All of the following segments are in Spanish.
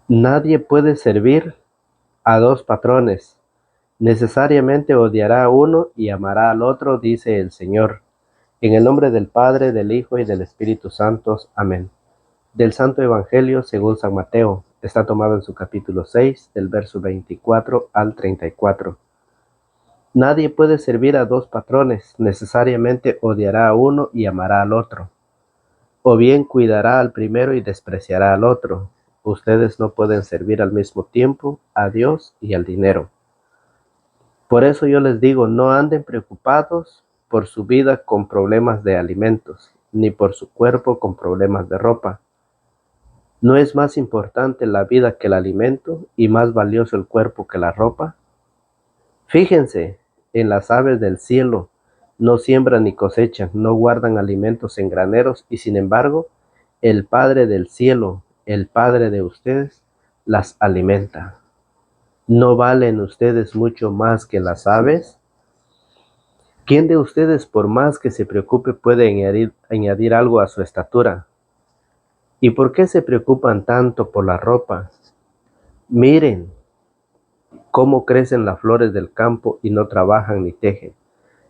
Nadie puede servir a dos patrones. Necesariamente odiará a uno y amará al otro, dice el Señor. En el nombre del Padre, del Hijo y del Espíritu Santo. Amén. Del Santo Evangelio según San Mateo. Está tomado en su capítulo 6, del verso 24 al 34. Nadie puede servir a dos patrones. Necesariamente odiará a uno y amará al otro. O bien cuidará al primero y despreciará al otro. Ustedes no pueden servir al mismo tiempo a Dios y al dinero. Por eso yo les digo, no anden preocupados por su vida con problemas de alimentos, ni por su cuerpo con problemas de ropa. ¿No es más importante la vida que el alimento y más valioso el cuerpo que la ropa? Fíjense en las aves del cielo, no siembran ni cosechan, no guardan alimentos en graneros, y sin embargo, el Padre del cielo, el Padre de ustedes, las alimenta. ¿No valen ustedes mucho más que las aves? ¿Quién de ustedes, por más que se preocupe, puede añadir algo a su estatura? ¿Y por qué se preocupan tanto por la ropa? Miren cómo crecen las flores del campo y no trabajan ni tejen.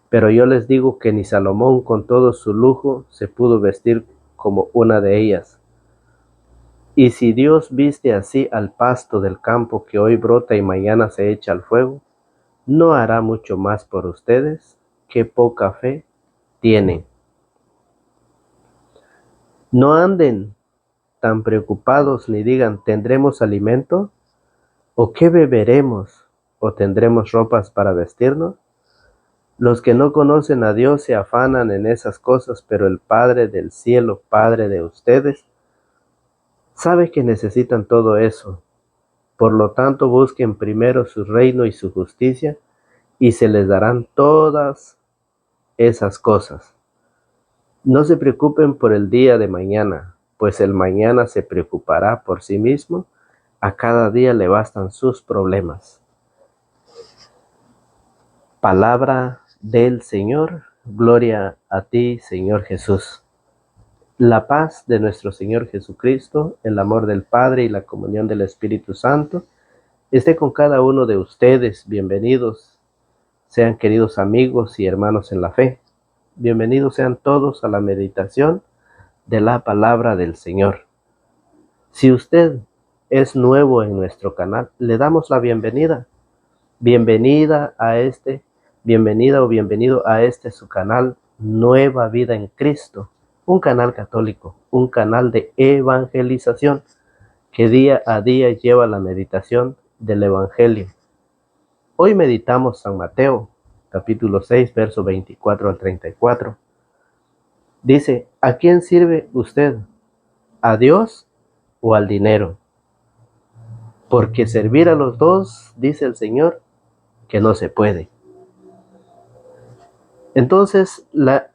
Pero yo les digo que ni Salomón con todo su lujo se pudo vestir como una de ellas. Y si Dios viste así al pasto del campo que hoy brota y mañana se echa al fuego, ¿no hará mucho más por ustedes? ¡Qué poca fe tienen! No anden tan preocupados ni digan, ¿tendremos alimento? ¿O qué beberemos? ¿O tendremos ropas para vestirnos? Los que no conocen a Dios se afanan en esas cosas, pero el Padre del cielo, Padre de ustedes, sabe que necesitan todo eso. Por lo tanto, busquen primero su reino y su justicia, y se les darán todas esas cosas. No se preocupen por el día de mañana, pues el mañana se preocupará por sí mismo. A cada día le bastan sus problemas. Palabra del Señor. Gloria a ti, Señor Jesús. La paz de nuestro Señor Jesucristo, el amor del Padre y la comunión del Espíritu Santo esté con cada uno de ustedes. Bienvenidos sean, queridos amigos y hermanos en la fe. Bienvenidos sean todos a la meditación de la palabra del Señor. Si usted es nuevo en nuestro canal, le damos la bienvenida. Bienvenida o bienvenido a este su canal Nueva Vida en Cristo, un canal católico, un canal de evangelización que día a día lleva la meditación del Evangelio. Hoy meditamos San Mateo, capítulo 6, verso 24 al 34. Dice, ¿a quién sirve usted? ¿A Dios o al dinero? Porque servir a los dos, dice el Señor, que no se puede. Entonces, la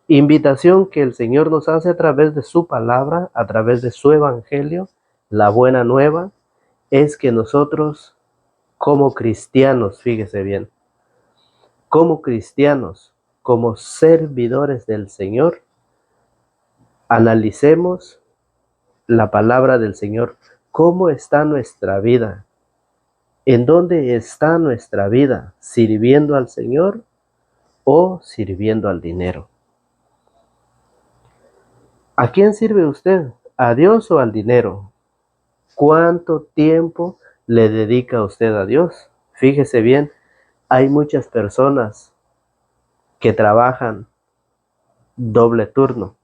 invitación que el Señor nos hace a través de su palabra, a través de su evangelio, la buena nueva, es que nosotros como cristianos, fíjese bien, como cristianos, como servidores del Señor, analicemos la palabra del Señor. ¿Cómo está nuestra vida? ¿En dónde está nuestra vida? ¿Sirviendo al Señor o sirviendo al dinero? ¿A quién sirve usted? ¿A Dios o al dinero? ¿Cuánto tiempo le dedica usted a Dios? Fíjese bien, hay muchas personas que trabajan doble turno.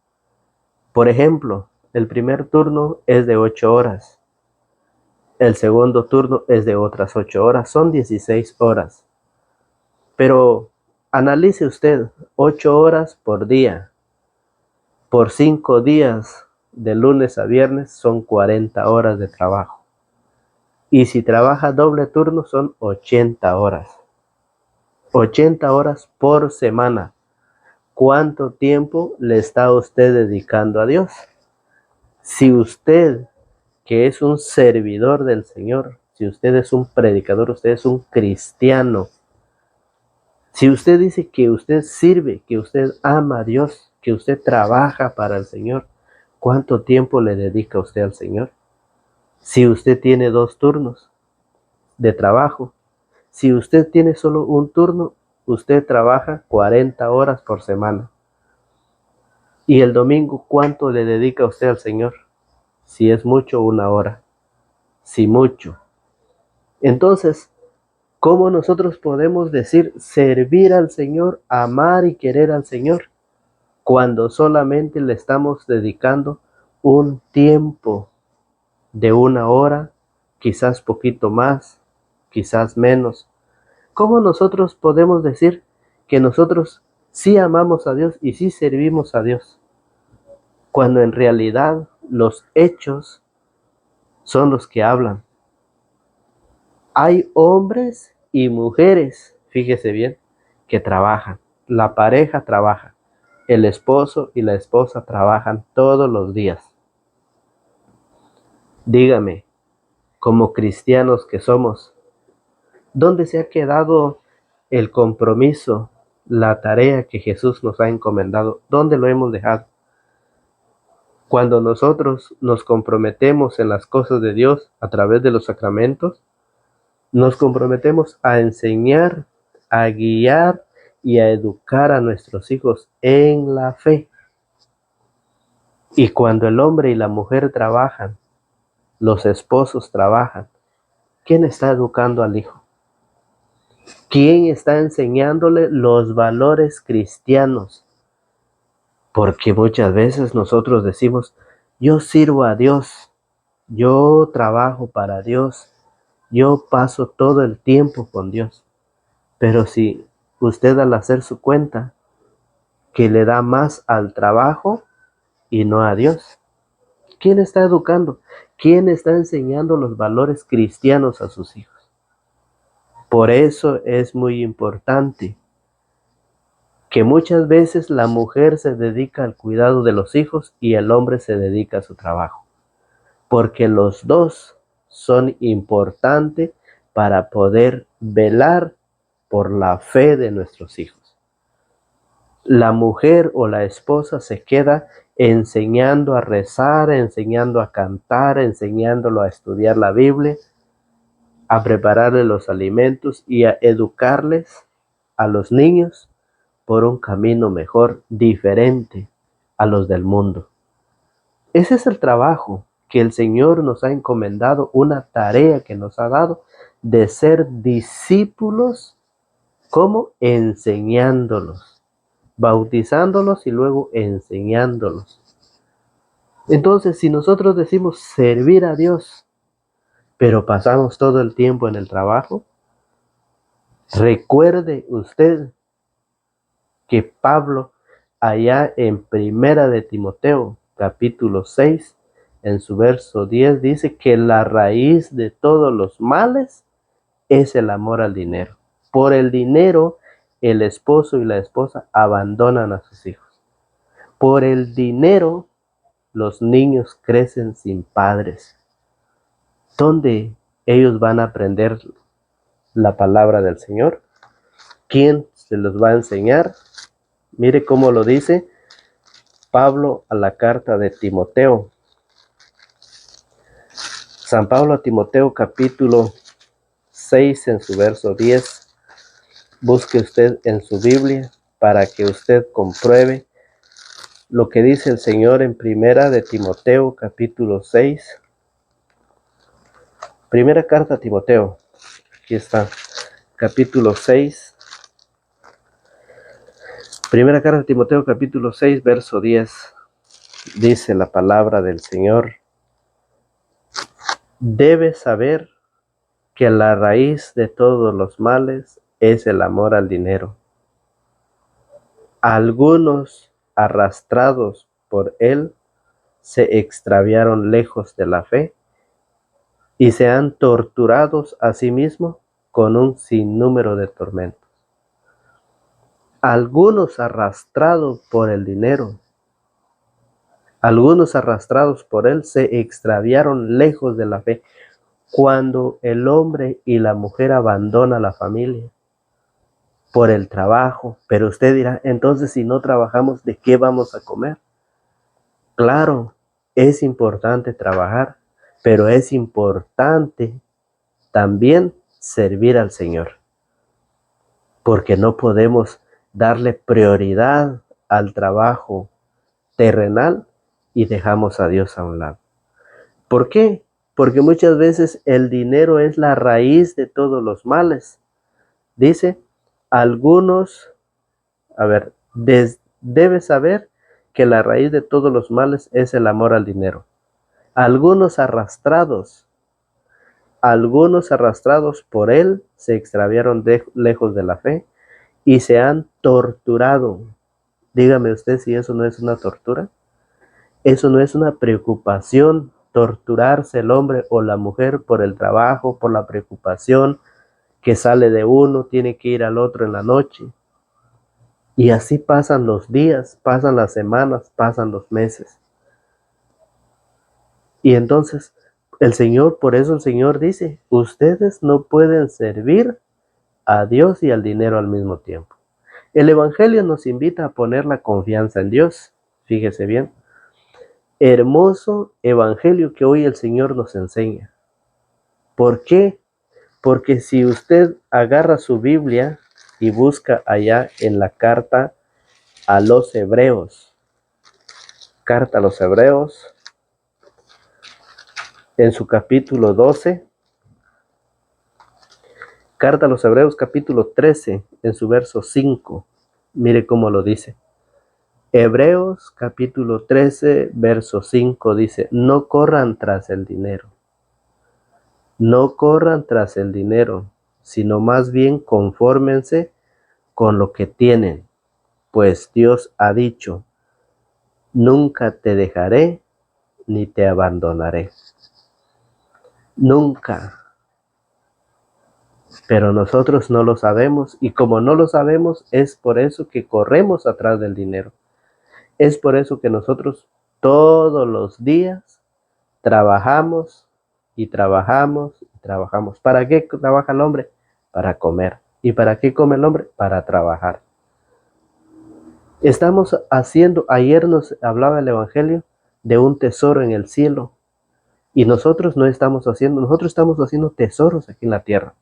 Por ejemplo, el primer turno es de 8 horas. El segundo turno es de otras 8 horas. Son 16 horas. Pero analice usted, 8 horas por día. Por 5 días, de lunes a viernes, son 40 horas de trabajo. Y si trabaja doble turno, son 80 horas. 80 horas por semana. ¿Cuánto tiempo le está usted dedicando a Dios? Si usted, que es un servidor del Señor, si usted es un predicador, usted es un cristiano, si usted dice que usted sirve, que usted ama a Dios, que usted trabaja para el Señor, ¿cuánto tiempo le dedica usted al Señor? Si usted tiene 2 turnos de trabajo, si usted tiene solo un turno, usted trabaja 40 horas por semana. Y el domingo, ¿cuánto le dedica usted al Señor? Si es mucho, 1 hora. Si mucho. Entonces, ¿cómo nosotros podemos decir servir al Señor, amar y querer al Señor, cuando solamente le estamos dedicando un tiempo de 1 hora, quizás poquito más, quizás menos? ¿Cómo nosotros podemos decir que nosotros sí amamos a Dios y sí servimos a Dios, cuando en realidad los hechos son los que hablan? Hay hombres y mujeres, fíjese bien, que trabajan. La pareja trabaja. El esposo y la esposa trabajan todos los días. Dígame, como cristianos que somos, ¿dónde se ha quedado el compromiso, la tarea que Jesús nos ha encomendado? ¿Dónde lo hemos dejado? Cuando nosotros nos comprometemos en las cosas de Dios a través de los sacramentos, nos comprometemos a enseñar, a guiar y a educar a nuestros hijos en la fe. Y cuando el hombre y la mujer trabajan, los esposos trabajan, ¿quién está educando al hijo? ¿Quién está enseñándole los valores cristianos? Porque muchas veces nosotros decimos, yo sirvo a Dios, yo trabajo para Dios, yo paso todo el tiempo con Dios. Pero si usted al hacer su cuenta, que le da más al trabajo y no a Dios, ¿quién está educando? ¿Quién está enseñando los valores cristianos a sus hijos? Por eso es muy importante que muchas veces la mujer se dedica al cuidado de los hijos y el hombre se dedica a su trabajo, porque los dos son importantes para poder velar por la fe de nuestros hijos. La mujer o la esposa se queda enseñando a rezar, enseñando a cantar, enseñándolo a estudiar la Biblia, a prepararle los alimentos y a educarles a los niños por un camino mejor, diferente a los del mundo. Ese es el trabajo que el Señor nos ha encomendado, una tarea que nos ha dado de ser discípulos, como enseñándolos, bautizándolos y luego enseñándolos. Entonces, si nosotros decimos servir a Dios, pero pasamos todo el tiempo en el trabajo, recuerde usted que Pablo, allá en Primera de Timoteo, capítulo 6, en su verso 10, dice que la raíz de todos los males es el amor al dinero. Por el dinero, el esposo y la esposa abandonan a sus hijos. Por el dinero, los niños crecen sin padres. ¿Dónde ellos van a aprender la palabra del Señor? ¿Quién se los va a enseñar? Mire cómo lo dice Pablo a la carta de Timoteo. San Pablo a Timoteo, capítulo 6, en su verso 10. Busque usted en su Biblia para que usted compruebe lo que dice el Señor en Primera de Timoteo, capítulo 6. Primera carta a Timoteo, aquí está, capítulo 6. Primera carta a Timoteo, capítulo 6, verso 10. Dice la palabra del Señor: debes saber que la raíz de todos los males es el amor al dinero. Algunos, arrastrados por él, se extraviaron lejos de la fe y se han torturado a sí mismos con un sinnúmero de tormentos. Algunos arrastrados por el dinero, algunos arrastrados por él se extraviaron lejos de la fe. Cuando el hombre y la mujer abandonan la familia por el trabajo, pero usted dirá, entonces si no trabajamos, ¿de qué vamos a comer? Claro, es importante trabajar, pero es importante también servir al Señor, porque no podemos darle prioridad al trabajo terrenal y dejamos a Dios a un lado. ¿Por qué? Porque muchas veces el dinero es la raíz de todos los males. Dice, algunos, debes saber que la raíz de todos los males es el amor al dinero. Algunos arrastrados por él se extraviaron lejos de la fe y se han torturado. Dígame usted si eso no es una tortura. Eso no es una preocupación, torturarse el hombre o la mujer por el trabajo, por la preocupación que sale de uno, tiene que ir al otro en la noche. Y así pasan los días, pasan las semanas, pasan los meses. Y entonces por eso el Señor dice, ustedes no pueden servir a Dios y al dinero al mismo tiempo. El Evangelio nos invita a poner la confianza en Dios. Fíjese bien. Hermoso Evangelio que hoy el Señor nos enseña. ¿Por qué? Porque si usted agarra su Biblia y busca allá en la carta a los Hebreos, en su capítulo 12, carta a los Hebreos capítulo 13, en su verso 5, mire cómo lo dice. Hebreos capítulo 13, verso 5 dice, no corran tras el dinero. No corran tras el dinero, sino más bien confórmense con lo que tienen, pues Dios ha dicho, nunca te dejaré ni te abandonaré. Nunca. Pero nosotros no lo sabemos y como no lo sabemos es por eso que corremos atrás del dinero. Es por eso que nosotros todos los días trabajamos y trabajamos y trabajamos. ¿Para qué trabaja el hombre? Para comer. ¿Y para qué come el hombre? Para trabajar. Ayer nos hablaba el Evangelio de un tesoro en el cielo. Y nosotros estamos haciendo tesoros aquí en la tierra.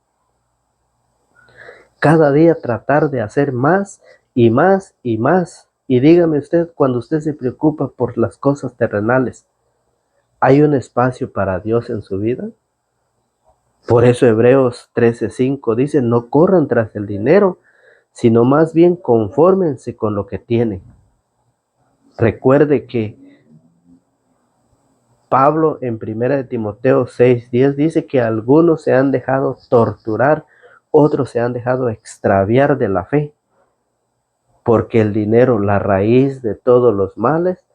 Cada día tratar de hacer más y más y más. Y dígame usted, cuando usted se preocupa por las cosas terrenales, ¿hay un espacio para Dios en su vida? Por eso Hebreos 13:5 dice, no corran tras el dinero, sino más bien confórmense con lo que tienen. Recuerde que Pablo en 1 Timoteo 6:10 dice que algunos se han dejado torturar, otros se han dejado extraviar de la fe, porque el dinero, la raíz de todos los males,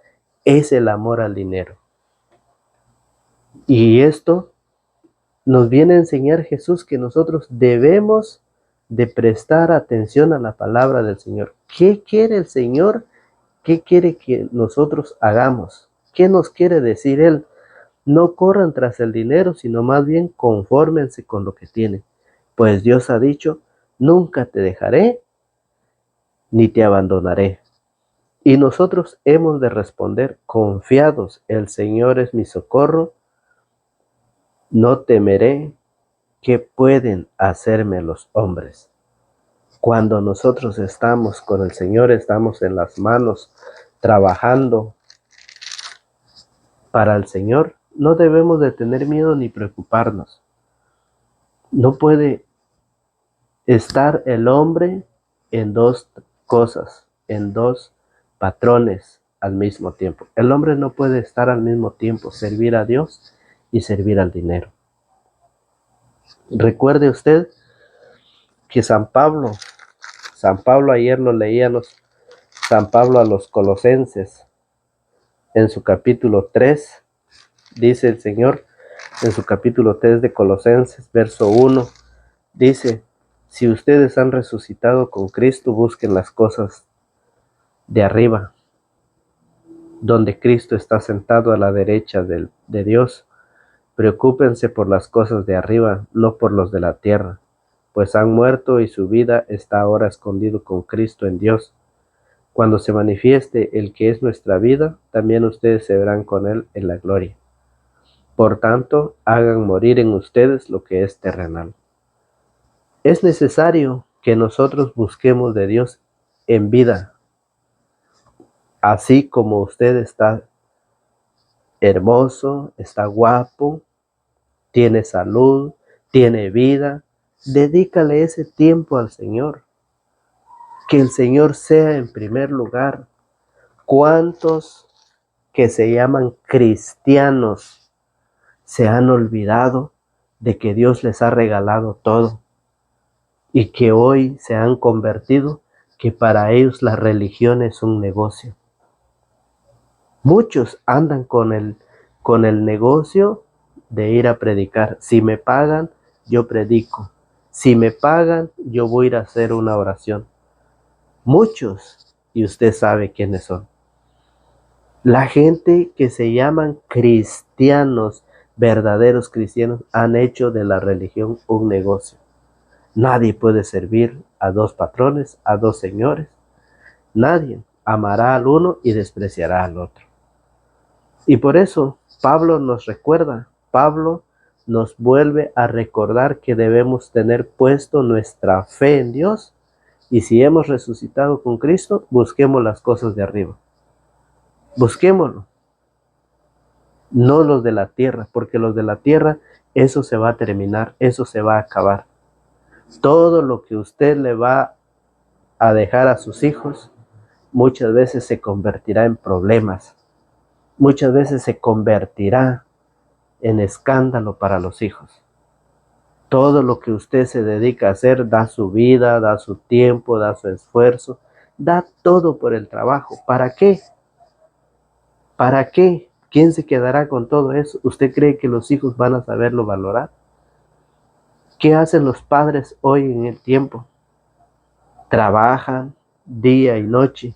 es el amor al dinero. Y esto nos viene a enseñar Jesús que nosotros debemos de prestar atención a la palabra del Señor. ¿Qué quiere el Señor? ¿Qué quiere que nosotros hagamos? ¿Qué nos quiere decir Él? No corran tras el dinero, sino más bien confórmense con lo que tienen. Pues Dios ha dicho, nunca te dejaré ni te abandonaré. Y nosotros hemos de responder confiados, el Señor es mi socorro, no temeré qué pueden hacerme los hombres. Cuando nosotros estamos con el Señor, estamos en las manos trabajando para el Señor, no debemos de tener miedo ni preocuparnos. No puede estar el hombre en dos cosas, en dos patrones al mismo tiempo. El hombre no puede estar al mismo tiempo, servir a Dios y servir al dinero. Recuerde usted que San Pablo ayer lo leíamos, San Pablo a los Colosenses, en su capítulo 3, dice el Señor, en su capítulo 3 de Colosenses, verso 1, dice, si ustedes han resucitado con Cristo, busquen las cosas de arriba, donde Cristo está sentado a la derecha de Dios. Preocúpense por las cosas de arriba, no por los de la tierra, pues han muerto y su vida está ahora escondido con Cristo en Dios. Cuando se manifieste el que es nuestra vida, también ustedes se verán con Él en la gloria. Por tanto, hagan morir en ustedes lo que es terrenal. Es necesario que nosotros busquemos de Dios en vida, así como usted está hermoso, está guapo, tiene salud, tiene vida. Dedícale ese tiempo al Señor. Que el Señor sea en primer lugar. ¿Cuántos que se llaman cristianos se han olvidado de que Dios les ha regalado todo y que hoy se han convertido que para ellos la religión es un negocio? Muchos andan con el negocio de ir a predicar. Si me pagan, yo predico. Si me pagan, yo voy a ir a hacer una oración. Muchos, y usted sabe quiénes son. La gente que se llaman cristianos, verdaderos cristianos, han hecho de la religión un negocio. Nadie puede servir a dos patrones, a dos señores. Nadie amará al uno y despreciará al otro. Y por eso Pablo nos recuerda, Pablo nos vuelve a recordar que debemos tener puesto nuestra fe en Dios, y si hemos resucitado con Cristo, busquemos las cosas de arriba. Busquémoslo, no los de la tierra, porque los de la tierra, eso se va a terminar, eso se va a acabar. Todo lo que usted le va a dejar a sus hijos, muchas veces se convertirá en problemas, muchas veces se convertirá en escándalo para los hijos. Todo lo que usted se dedica a hacer, da su vida, da su tiempo, da su esfuerzo, da todo por el trabajo. ¿Para qué? ¿Para qué? ¿Quién se quedará con todo eso? ¿Usted cree que los hijos van a saberlo valorar? ¿Qué hacen los padres hoy en el tiempo? Trabajan día y noche.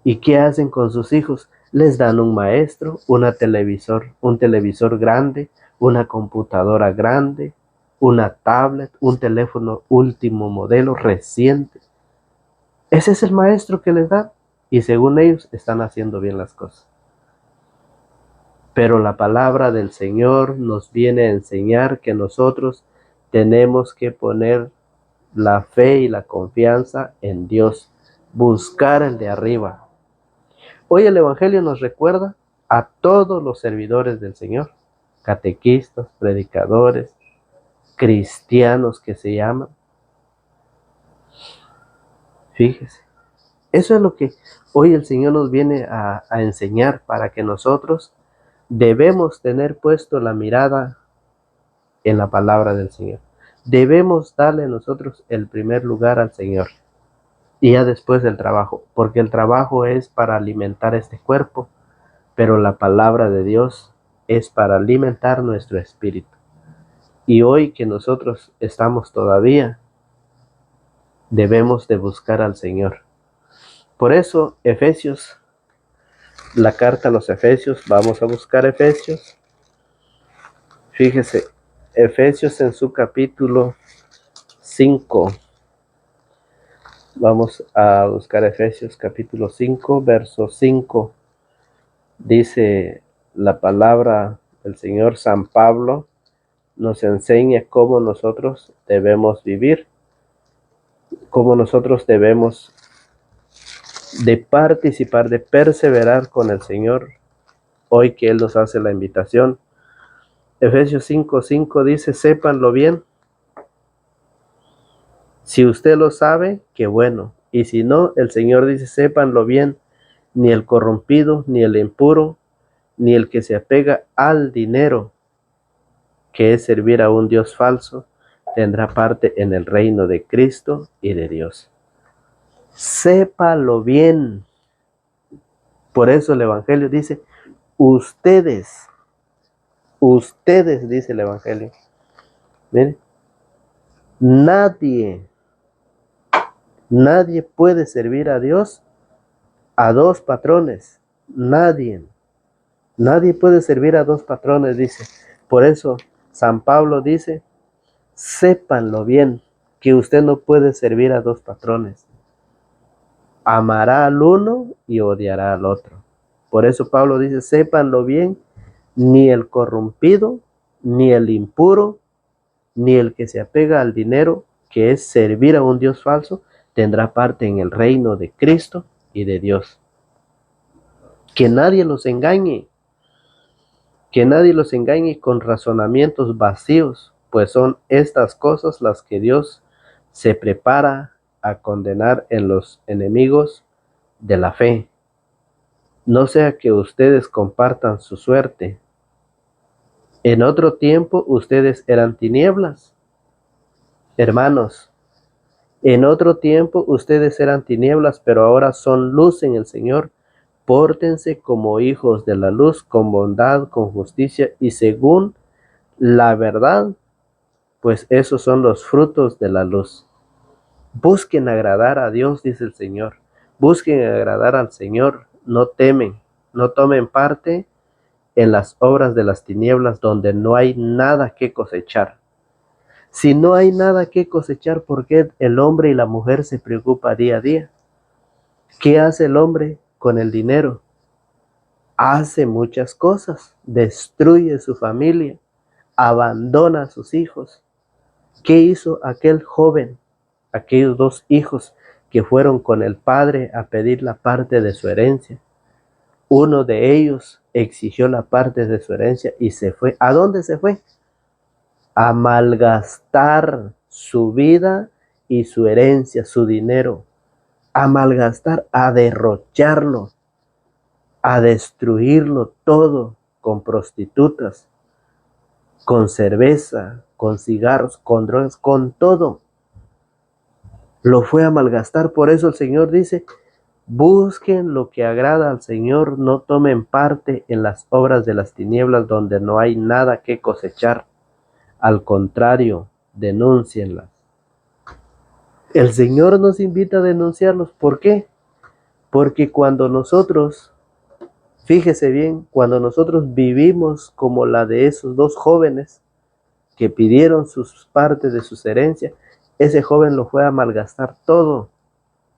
¿Y qué hacen con sus hijos? Les dan un maestro, un televisor grande, una computadora grande, una tablet, un teléfono último modelo reciente. Ese es el maestro que les dan, y según ellos están haciendo bien las cosas. Pero la palabra del Señor nos viene a enseñar que nosotros tenemos que poner la fe y la confianza en Dios, buscar el de arriba. Hoy el Evangelio nos recuerda a todos los servidores del Señor, catequistas, predicadores, cristianos que se llaman. Fíjese, eso es lo que hoy el Señor nos viene a enseñar, para que nosotros debemos tener puesto la mirada en la palabra del Señor. Debemos darle nosotros el primer lugar al Señor y ya después el trabajo, porque el trabajo es para alimentar este cuerpo, pero la palabra de Dios es para alimentar nuestro espíritu. Y hoy que nosotros estamos todavía, debemos de buscar al Señor. Por eso, Efesios, la carta a los Efesios, vamos a buscar Efesios. Fíjese, Efesios en su capítulo 5. Vamos a buscar Efesios capítulo 5, verso 5. Dice la palabra del Señor. San Pablo nos enseña cómo nosotros debemos vivir, cómo nosotros debemos de participar, de perseverar con el Señor, hoy que Él nos hace la invitación. Efesios 5:5 dice: sépanlo bien. Si usted lo sabe, qué bueno. Y si no, el Señor dice: sépanlo bien. Ni el corrompido, ni el impuro, ni el que se apega al dinero, que es servir a un Dios falso, tendrá parte en el reino de Cristo y de Dios. Sépalo bien. Por eso el Evangelio dice: ustedes, dice el Evangelio. Miren, nadie puede servir a Dios a dos patrones. Nadie puede servir a dos patrones, dice. Por eso San Pablo dice: sépanlo bien, que usted no puede servir a dos patrones. Amará al uno y odiará al otro. Por eso Pablo dice: sépanlo bien, Ni el corrompido, ni el impuro, ni el que se apega al dinero, que es servir a un Dios falso, tendrá parte en el reino de Cristo y de Dios. Que nadie los engañe, que nadie los engañe con razonamientos vacíos, pues son estas cosas las que Dios se prepara a condenar en los enemigos de la fe. No sea que ustedes compartan su suerte. En otro tiempo ustedes eran tinieblas. Hermanos, en otro tiempo ustedes eran tinieblas, pero ahora son luz en el Señor. Pórtense como hijos de la luz, con bondad, con justicia y según la verdad, pues esos son los frutos de la luz. Busquen agradar a Dios, dice el Señor. Busquen agradar al Señor, no temen, no tomen parte en las obras de las tinieblas donde no hay nada que cosechar. Si no hay nada que cosechar, ¿por qué el hombre y la mujer se preocupan día a día? ¿Qué hace el hombre con el dinero? Hace muchas cosas, destruye su familia, abandona a sus hijos. ¿Qué hizo aquel joven, aquellos dos hijos que fueron con el padre a pedir la parte de su herencia? Uno de ellos exigió la parte de su herencia y se fue. ¿A dónde se fue? A malgastar su vida y su herencia, su dinero. A malgastar, a derrocharlo, a destruirlo todo con prostitutas, con cerveza, con cigarros, con drogas, con todo. Lo fue a malgastar. Por eso el Señor dice: busquen lo que agrada al Señor, no tomen parte en las obras de las tinieblas donde no hay nada que cosechar. Al contrario, denúncienlas. El Señor nos invita a denunciarlos. ¿Por qué? Porque cuando nosotros, fíjese bien, cuando nosotros vivimos como la de esos dos jóvenes que pidieron sus partes de sus herencias, ese joven lo fue a malgastar todo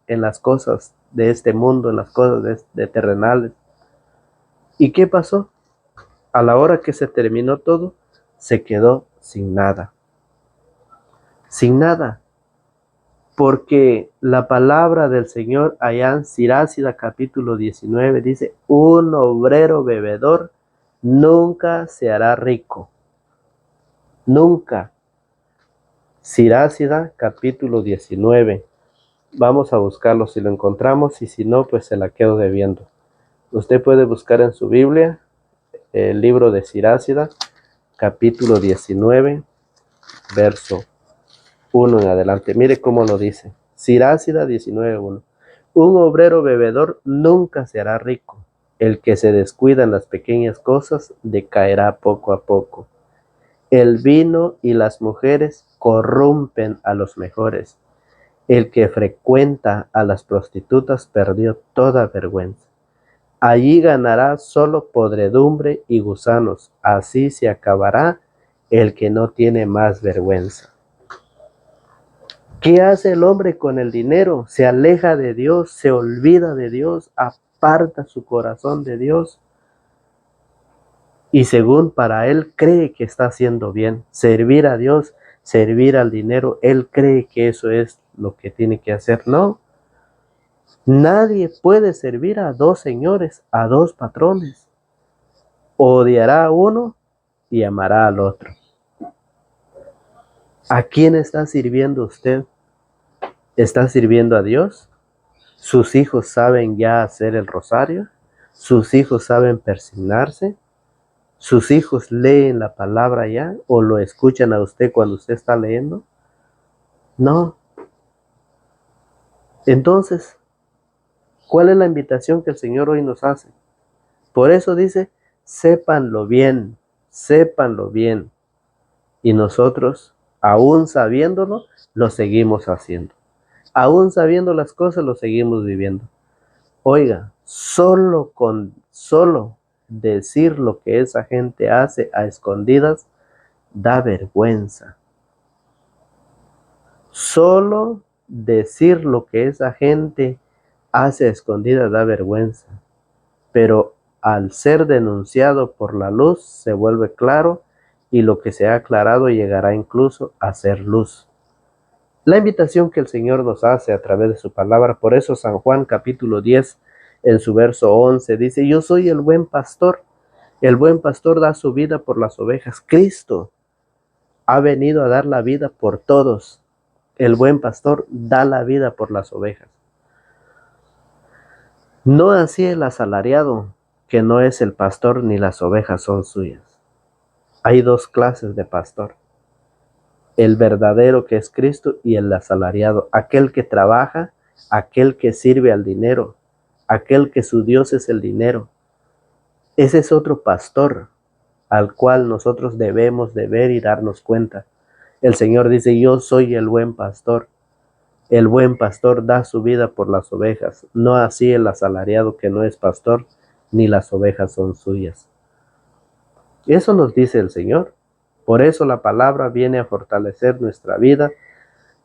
en las cosas de este mundo, en las cosas de terrenales. ¿Y qué pasó? A la hora que se terminó todo, se quedó sin nada. Sin nada. Porque la palabra del Señor allá en Sirásida capítulo 19 dice: un obrero bebedor nunca se hará rico. Nunca. Sirásida capítulo 19. Vamos a buscarlo si lo encontramos y si no, pues se la quedo debiendo. Usted puede buscar en su Biblia el libro de Sirásida capítulo 19, verso 1 en adelante. Mire cómo lo dice. Sirásida 19:1. Un obrero bebedor nunca se hará rico. El que se descuida en las pequeñas cosas decaerá poco a poco. El vino y las mujeres corrompen a los mejores. El que frecuenta a las prostitutas perdió toda vergüenza. Allí ganará solo podredumbre y gusanos. Así se acabará el que no tiene más vergüenza. ¿Qué hace el hombre con el dinero? Se aleja de Dios, se olvida de Dios, aparta su corazón de Dios. Y según para él cree que está haciendo bien. Servir a Dios, servir al dinero, él cree que eso es lo que tiene que hacer. No. Nadie puede servir a dos señores, a dos patrones. Odiará a uno y amará al otro. ¿A quién está sirviendo usted? ¿Está sirviendo a Dios? ¿Sus hijos saben ya hacer el rosario? ¿Sus hijos saben persignarse? ¿Sus hijos leen la palabra ya o lo escuchan a usted cuando usted está leyendo? No. Entonces, ¿cuál es la invitación que el Señor hoy nos hace? Por eso dice: sépanlo bien, sépanlo bien. Y nosotros, aún sabiéndolo, lo seguimos haciendo. Aún sabiendo las cosas, lo seguimos viviendo. Oiga, solo decir lo que esa gente hace a escondidas da vergüenza. Solo decir lo que esa gente hace a escondidas da vergüenza. Pero al ser denunciado por la luz, se vuelve claro y lo que se ha aclarado llegará incluso a ser luz. La invitación que el Señor nos hace a través de su palabra, por eso San Juan capítulo 10, en su verso 11, dice: yo soy el buen pastor da su vida por las ovejas. Cristo ha venido a dar la vida por todos. El buen pastor da la vida por las ovejas. No así el asalariado, que no es el pastor ni las ovejas son suyas. Hay dos clases de pastor: el verdadero, que es Cristo, y el asalariado, aquel que trabaja, aquel que sirve al dinero, aquel que su Dios es el dinero. Ese es otro pastor al cual nosotros debemos de ver y darnos cuenta. El Señor dice: yo soy el buen pastor. El buen pastor da su vida por las ovejas, no así el asalariado, que no es pastor, ni las ovejas son suyas. Eso nos dice el Señor. Por eso la palabra viene a fortalecer nuestra vida.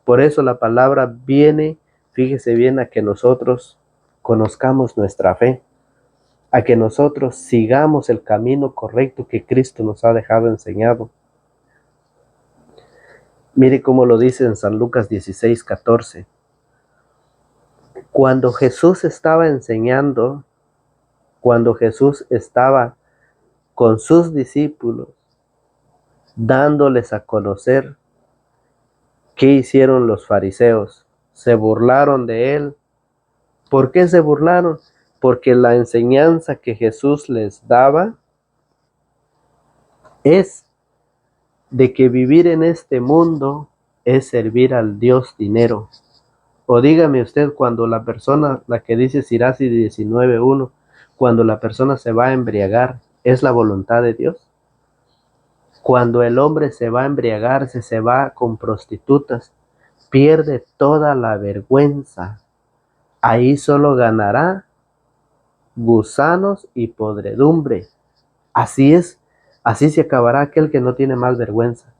Por eso la palabra viene, fíjese bien, a que nosotros conozcamos nuestra fe, a que nosotros sigamos el camino correcto que Cristo nos ha dejado enseñado. Mire cómo lo dice en San Lucas 16:14. Cuando Jesús estaba enseñando, cuando Jesús estaba con sus discípulos, dándoles a conocer, ¿qué hicieron los fariseos? Se burlaron de él. ¿Por qué se burlaron? Porque la enseñanza que Jesús les daba es de que vivir en este mundo es servir al Dios dinero. O dígame usted, cuando la persona, la que dice Sirach 19:1, cuando la persona se va a embriagar, ¿es la voluntad de Dios? Cuando el hombre se va a embriagarse, se va con prostitutas, pierde toda la vergüenza. Ahí solo ganará gusanos y podredumbre. Así es, así se acabará aquel que no tiene más vergüenza,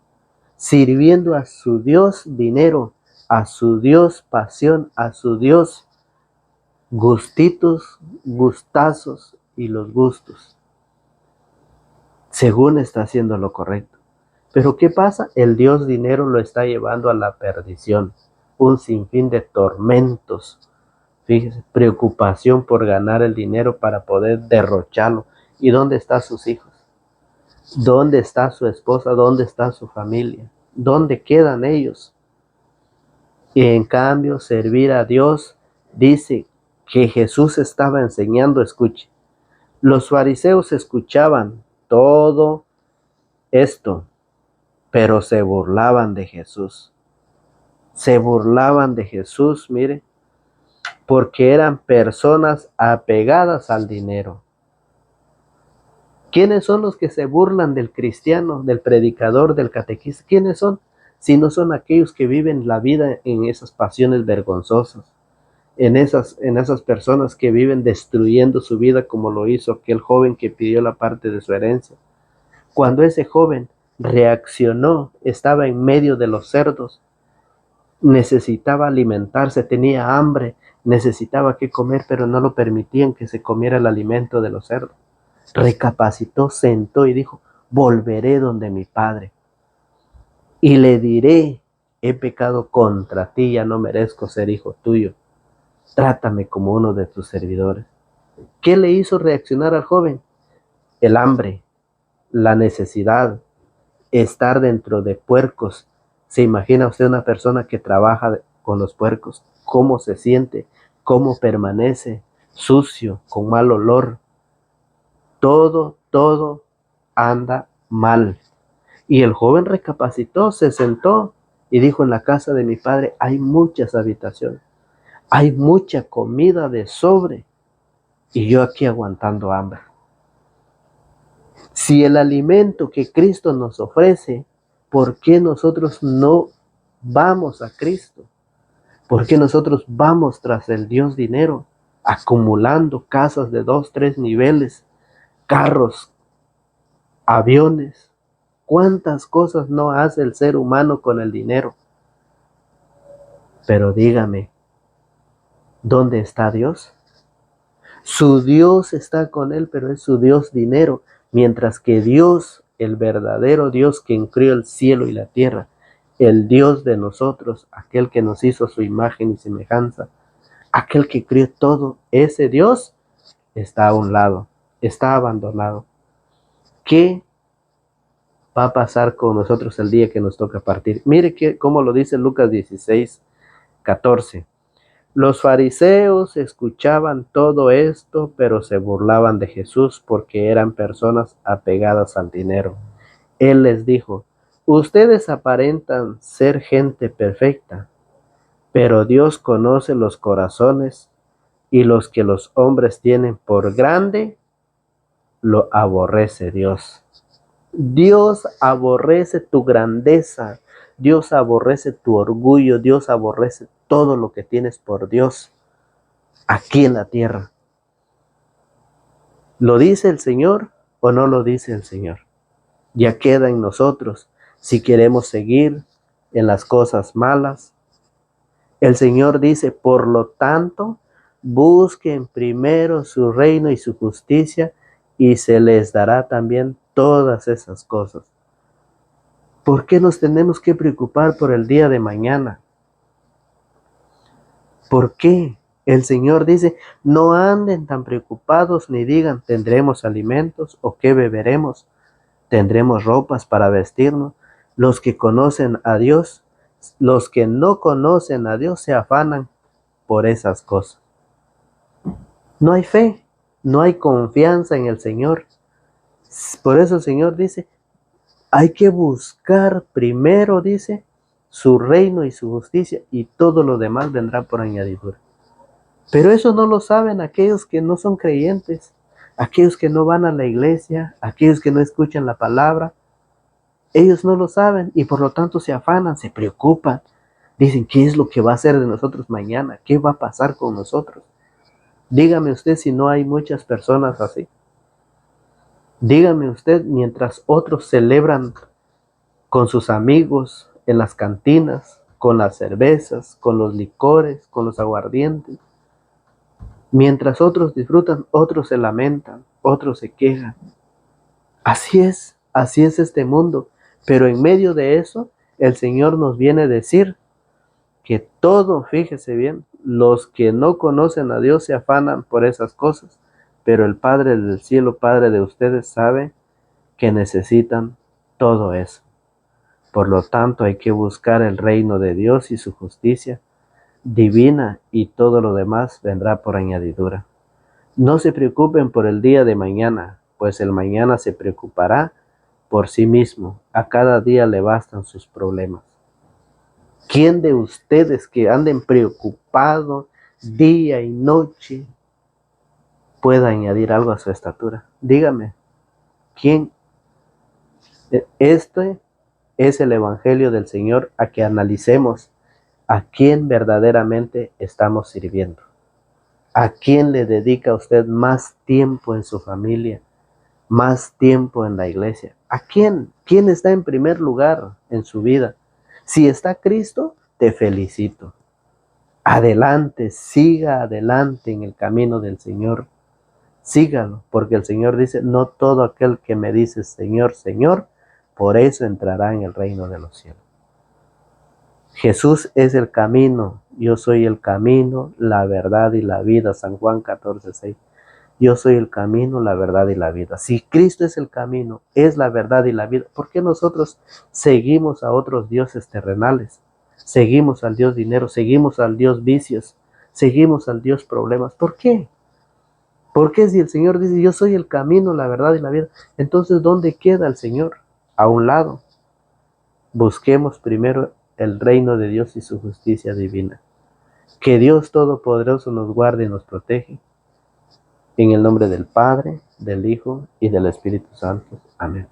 sirviendo a su Dios dinero, a su Dios pasión, a su Dios gustitos, gustazos y los gustos, según está haciendo lo correcto. Pero ¿qué pasa? El Dios dinero lo está llevando a la perdición, un sinfín de tormentos. Fíjese, preocupación por ganar el dinero para poder derrocharlo. ¿Y dónde están sus hijos? ¿Dónde está su esposa? ¿Dónde está su familia? ¿Dónde quedan ellos? Y en cambio, servir a Dios, dice que Jesús estaba enseñando. Escuche, los fariseos escuchaban todo esto, pero se burlaban de Jesús. Se burlaban de Jesús, mire, porque eran personas apegadas al dinero. ¿Quiénes son los que se burlan del cristiano, del predicador, del catequista? ¿Quiénes son? Si no son aquellos que viven la vida en esas pasiones vergonzosas, en esas personas que viven destruyendo su vida, como lo hizo aquel joven que pidió la parte de su herencia. Cuando ese joven reaccionó, estaba en medio de los cerdos, necesitaba alimentarse, tenía hambre, necesitaba que comer, pero no lo permitían que se comiera el alimento de los cerdos. Recapacitó, sentó y dijo: volveré donde mi padre y le diré: he pecado contra ti, ya no merezco ser hijo tuyo, trátame como uno de tus servidores. ¿Qué le hizo reaccionar al joven? El hambre, la necesidad, estar dentro de puercos. ¿Se imagina usted una persona que trabaja con los puercos? ¿Cómo se siente? ¿Cómo permanece? Sucio, con mal olor. Todo anda mal. Y el joven recapacitó, se sentó y dijo: en la casa de mi padre hay muchas habitaciones, hay mucha comida de sobre, y yo aquí aguantando hambre. Si el alimento que Cristo nos ofrece, ¿por qué nosotros no vamos a Cristo? ¿Por qué nosotros vamos tras el Dios dinero, acumulando casas de 2, 3 niveles, carros, aviones? ¿Cuántas cosas no hace el ser humano con el dinero? Pero dígame, ¿dónde está Dios? Su Dios está con él, pero es su Dios dinero, mientras que Dios, el verdadero Dios, quien crió el cielo y la tierra, el Dios de nosotros, aquel que nos hizo su imagen y semejanza, aquel que crió todo, ese Dios está a un lado, está abandonado. ¿Qué va a pasar con nosotros el día que nos toca partir? Mire cómo lo dice Lucas 16:14. Los fariseos escuchaban todo esto, pero se burlaban de Jesús porque eran personas apegadas al dinero. Él les dijo: ustedes aparentan ser gente perfecta, pero Dios conoce los corazones, y los que los hombres tienen por grande, lo aborrece Dios. Dios aborrece tu grandeza, Dios aborrece tu orgullo, Dios aborrece todo lo que tienes por Dios aquí en la tierra. ¿Lo dice el Señor o no lo dice el Señor? Ya queda en nosotros si queremos seguir en las cosas malas. El Señor dice: por lo tanto, busquen primero su reino y su justicia, y se les dará también todas esas cosas. ¿Por qué nos tenemos que preocupar por el día de mañana? ¿Por qué? El Señor dice: no anden tan preocupados ni digan: ¿tendremos alimentos o qué beberemos? ¿Tendremos ropas para vestirnos? Los que conocen a Dios, los que no conocen a Dios se afanan por esas cosas. No hay fe, no hay confianza en el Señor. Por eso el Señor dice: hay que buscar primero, dice, su reino y su justicia, y todo lo demás vendrá por añadidura. Pero eso no lo saben aquellos que no son creyentes, aquellos que no van a la iglesia, aquellos que no escuchan la palabra. Ellos no lo saben y por lo tanto se afanan, se preocupan. Dicen: ¿qué es lo que va a hacer de nosotros mañana? ¿Qué va a pasar con nosotros? Dígame usted si no hay muchas personas así. Dígame usted, mientras otros celebran con sus amigos en las cantinas, con las cervezas, con los licores, con los aguardientes. Mientras otros disfrutan, otros se lamentan, otros se quejan. Así es este mundo. Pero en medio de eso, el Señor nos viene a decir que todo, fíjese bien, los que no conocen a Dios se afanan por esas cosas, pero el Padre del cielo, Padre de ustedes, sabe que necesitan todo eso. Por lo tanto, hay que buscar el reino de Dios y su justicia divina, y todo lo demás vendrá por añadidura. No se preocupen por el día de mañana, pues el mañana se preocupará por sí mismo. A cada día le bastan sus problemas. ¿Quién de ustedes que anden preocupado día y noche pueda añadir algo a su estatura? Dígame, ¿quién? Este es el Evangelio del Señor, a que analicemos a quién verdaderamente estamos sirviendo. ¿A quién le dedica usted más tiempo en su familia, más tiempo en la iglesia? ¿A quién? ¿Quién está en primer lugar en su vida? Si está Cristo, te felicito. Adelante, siga adelante en el camino del Señor. Sígalo, porque el Señor dice: no todo aquel que me dice Señor, Señor, por eso entrará en el reino de los cielos. Jesús es el camino. Yo soy el camino, la verdad y la vida. San Juan 14:6. Yo soy el camino, la verdad y la vida. Si Cristo es el camino, es la verdad y la vida, ¿por qué nosotros seguimos a otros dioses terrenales? Seguimos al Dios dinero, seguimos al Dios vicios, seguimos al Dios problemas. ¿Por qué? ¿Por qué si el Señor dice: yo soy el camino, la verdad y la vida? Entonces, ¿dónde queda el Señor? A un lado. Busquemos primero el reino de Dios y su justicia divina. Que Dios Todopoderoso nos guarde y nos protege. En el nombre del Padre, del Hijo y del Espíritu Santo. Amén.